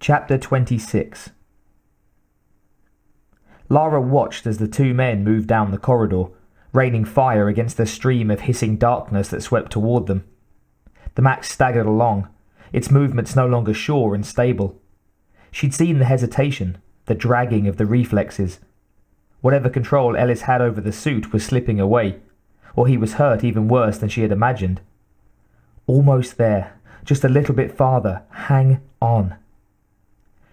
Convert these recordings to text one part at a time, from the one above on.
Chapter 26. Lara watched as the two men moved down the corridor, raining fire against the stream of hissing darkness that swept toward them. The Max staggered along, its movements no longer sure and stable. She'd seen the hesitation, the dragging of the reflexes. Whatever control Ellis had over the suit was slipping away, or he was hurt even worse than she had imagined. Almost there, just a little bit farther, hang on.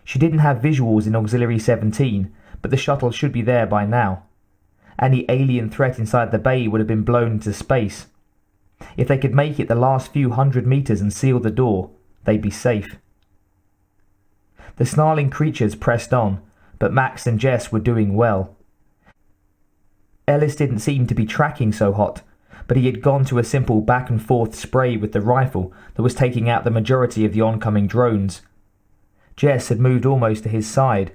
She didn't have visuals in Auxiliary 17, but the shuttle should be there by now. Any alien threat inside the bay would have been blown into space. If they could make it the last few 100 meters and seal the door, they'd be safe. The snarling creatures pressed on, but Max and Jess were doing well. Ellis didn't seem to be tracking so hot, but he had gone to a simple back and forth spray with the rifle that was taking out the majority of the oncoming drones. Jess had moved almost to his side,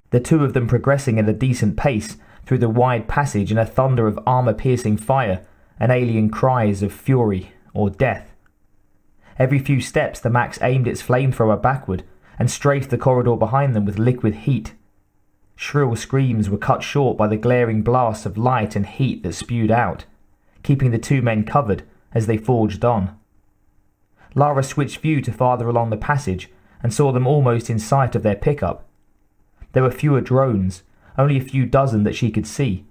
the two of them progressing at a decent pace through the wide passage in a thunder of armor-piercing fire and alien cries of fury or death. Every few steps the Max aimed its flamethrower backward and strafed the corridor behind them with liquid heat. Shrill screams were cut short by the glaring blasts of light and heat that spewed out, keeping the two men covered as they forged on. Lara switched view to farther along the passage and saw them almost in sight of their pickup. There were fewer drones, only a few dozen that she could see.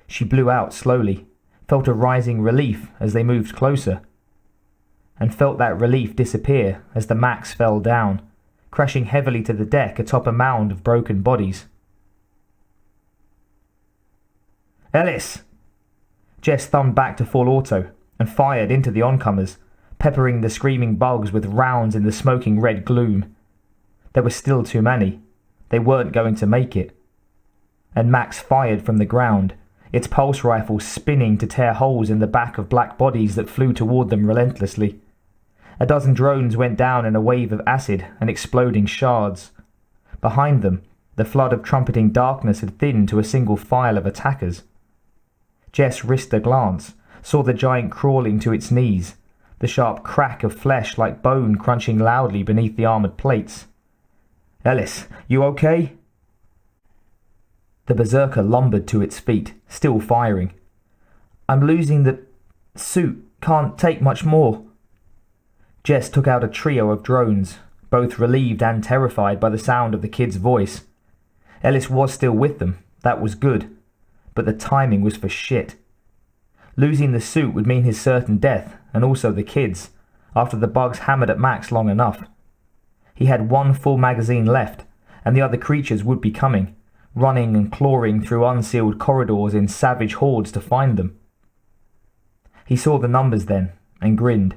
She blew out slowly, felt a rising relief as they moved closer, and felt that relief disappear as the Max fell down, crashing heavily to the deck atop a mound of broken bodies. "Ellis!" Jess thumbed back to full auto and fired into the oncomers, peppering the screaming bugs with rounds in the smoking red gloom. There were still too many. They weren't going to make it. And Max fired from the ground, its pulse rifle spinning to tear holes in the back of black bodies that flew toward them relentlessly. A dozen drones went down in a wave of acid and exploding shards. Behind them, the flood of trumpeting darkness had thinned to a single file of attackers. Jess risked a glance, saw the giant crawling to its knees, the sharp crack of flesh like bone crunching loudly beneath the armoured plates. "Ellis, you okay?" The Berserker lumbered to its feet, still firing. "I'm losing the suit. Can't take much more." Jess took out a trio of drones, both relieved and terrified by the sound of the kid's voice. Ellis was still with them, that was good, but the timing was for shit. Losing the suit would mean his certain death, and also the kid's, after the bugs hammered at Max long enough. He had one full magazine left, and the other creatures would be coming, running and clawing through unsealed corridors in savage hordes to find them. He saw the numbers then, and grinned.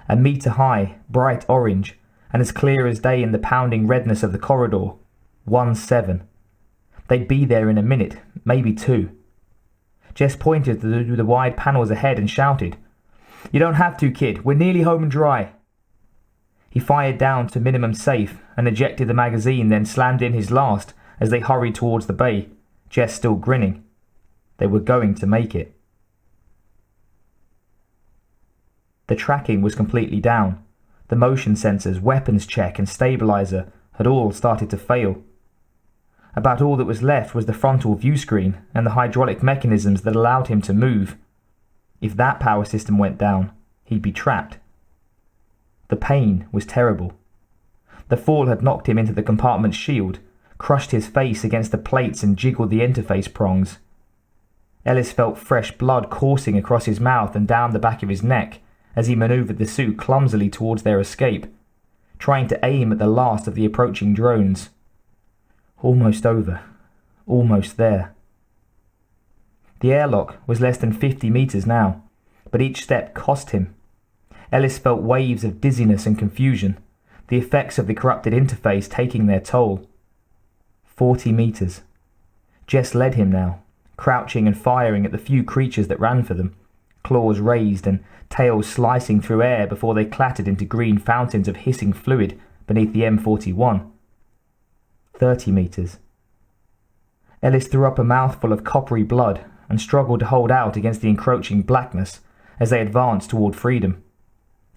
A meter high, bright orange, and as clear as day in the pounding redness of the corridor. 1-7. They'd be there in a minute, maybe two. Jess pointed to the wide panels ahead and shouted, "You don't have to, kid. We're nearly home and dry." He fired down to minimum safe and ejected the magazine, then slammed in his last as they hurried towards the bay, Jess still grinning. They were going to make it. The tracking was completely down. The motion sensors, weapons check and stabilizer had all started to fail. About all that was left was the frontal view screen and the hydraulic mechanisms that allowed him to move. If that power system went down, he'd be trapped. The pain was terrible. The fall had knocked him into the compartment's shield, crushed his face against the plates and jiggled the interface prongs. Ellis felt fresh blood coursing across his mouth and down the back of his neck as he maneuvered the suit clumsily towards their escape, trying to aim at the last of the approaching drones. Almost over. Almost there. The airlock was less than 50 meters now, but each step cost him. Ellis felt waves of dizziness and confusion, the effects of the corrupted interface taking their toll. 40 meters. Jess led him now, crouching and firing at the few creatures that ran for them, claws raised and tails slicing through air before they clattered into green fountains of hissing fluid beneath the M41. 30 meters. Ellis threw up a mouthful of coppery blood and struggled to hold out against the encroaching blackness as they advanced toward freedom,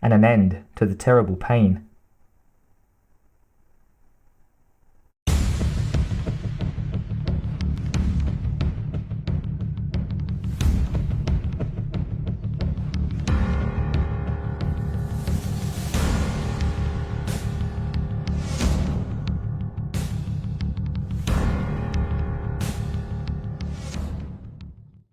and an end to the terrible pain.